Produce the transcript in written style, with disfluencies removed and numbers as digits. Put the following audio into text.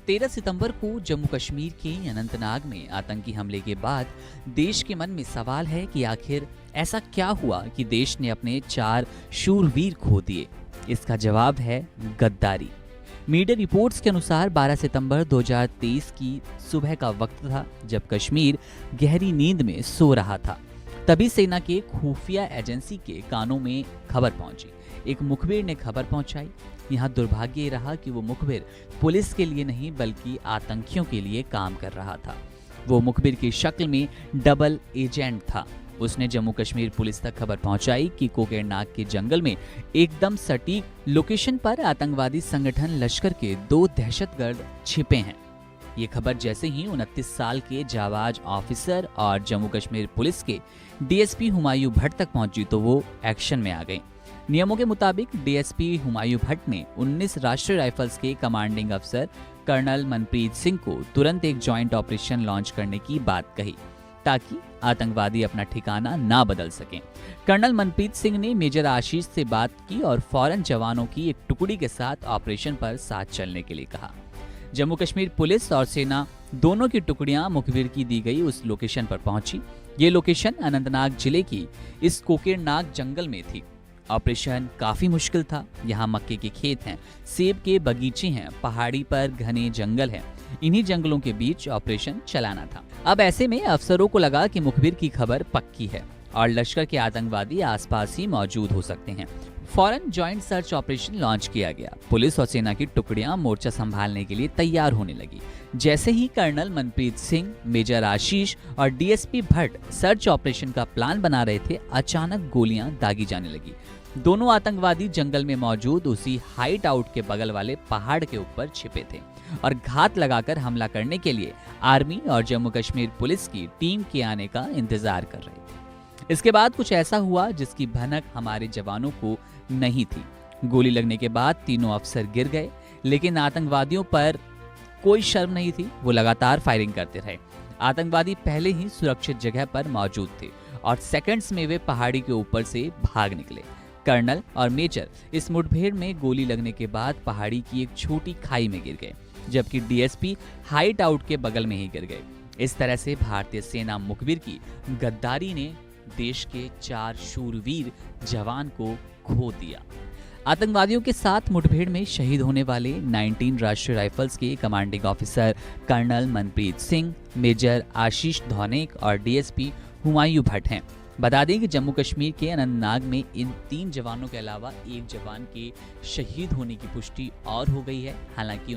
तेरह सितंबर को जम्मू कश्मीर के अनंतनाग में आतंकी हमले के बाद देश के मन में सवाल है कि आखिर ऐसा क्या हुआ कि देश ने अपने 4 शूरवीर खो दिए। इसका जवाब है गद्दारी। मीडिया रिपोर्ट्स के अनुसार 12 सितंबर 2023 की सुबह का वक्त था जब कश्मीर गहरी नींद में सो रहा था। तभी सेना के खुफिया एजेंसी के कानों में खबर पहुंची। एक मुखबिर ने खबर पहुंचाई। यहाँ दुर्भाग्य ये रहा कि वो मुखबिर पुलिस के लिए नहीं बल्कि आतंकियों के लिए काम कर रहा था। वो मुखबिर की शक्ल में डबल एजेंट था। उसने जम्मू कश्मीर पुलिस तक खबर पहुंचाई कि कोकेरनाग के जंगल में एकदम सटीक लोकेशन पर आतंकवादी संगठन लश्कर के 2 दहशतगर्द छिपे हैं। ये खबर जैसे ही 29 साल के जाबाज ऑफिसर और जम्मू कश्मीर पुलिस के डीएसपी हुमायूं भट्ट तक पहुंची तो वो एक्शन में आ गए। नियमों के मुताबिक डीएसपी हुमायूं भट्ट ने 19 राष्ट्रीय राइफल्स के कमांडिंग अफसर कर्नल मनप्रीत सिंह को तुरंत एक जॉइंट ऑपरेशन लॉन्च करने की बात कही ताकि आतंकवादी अपना ठिकाना ना बदल सकें। कर्नल मनप्रीत सिंह ने मेजर आशीष से बात की और फौरन जवानों की एक टुकड़ी के साथ ऑपरेशन पर साथ चलने के लिए कहा। जम्मू कश्मीर पुलिस और सेना दोनों की टुकड़ियां मुखबिर की दी गई उस लोकेशन पर पहुंची। ये लोकेशन अनंतनाग जिले की इस कोकेरनाग जंगल में थी। ऑपरेशन काफी मुश्किल था। यहाँ मक्के के खेत हैं, सेब के बगीचे हैं, पहाड़ी पर घने जंगल हैं। इन्हीं जंगलों के बीच ऑपरेशन चलाना था। अब ऐसे में अफसरों को लगा कि मुखबिर की खबर पक्की है और लश्कर के आतंकवादी आसपास ही मौजूद हो सकते हैं। फौरन ज्वाइंट सर्च ऑपरेशन लॉन्च किया गया। पुलिस और सेना की टुकड़ियां मोर्चा संभालने के लिए तैयार होने लगी। जैसे ही कर्नल मनप्रीत सिंह, मेजर आशीष और डीएसपी भट्ट सर्च ऑपरेशन का प्लान बना रहे थे, अचानक गोलियां दागी जाने लगी। दोनों आतंकवादी जंगल में मौजूद उसी हाइट आउट के बगल वाले पहाड़ के ऊपर छिपे थे और घात लगाकर हमला करने के लिए आर्मी और जम्मू कश्मीर पुलिस की टीम के आने का इंतजार कर रहे थे। इसके बाद कुछ ऐसा हुआ जिसकी भनक हमारे जवानों को नहीं थी। गोली लगने के बाद तीनों अफसर गिर गए, लेकिन आतंकवादियों पर कोई शर्म नहीं थी। वो लगातार फायरिंग करते रहे। आतंकवादी पहले ही सुरक्षित जगह पर मौजूद थे और सेकंड्स में वे पहाड़ी के ऊपर से भाग निकले। कर्नल और मेजर इस मुठभेड़ में गोली लगने के बाद पहाड़ी की एक छोटी खाई में गिर गए, जबकि डीएसपी हाइट आउट के बगल में ही गिर गए। इस तरह से भारतीय सेना मुखबिर की गद्दारी ने देश के 4 शूरवीर जवान को खो दिया। आतंकवादियों के साथ मुठभेड़ में शहीद होने वाले 19 राष्ट्रीय राइफल्स के commanding officer colonel Manpreet Singh, major Ashish Dhonak और डीएसपी हुमायूं भट्ट हैं। बता दें कि जम्मू कश्मीर के अनंतनाग में इन 3 जवानों के अलावा एक जवान के शहीद होने की पुष्टि और हो गई है। हालांकि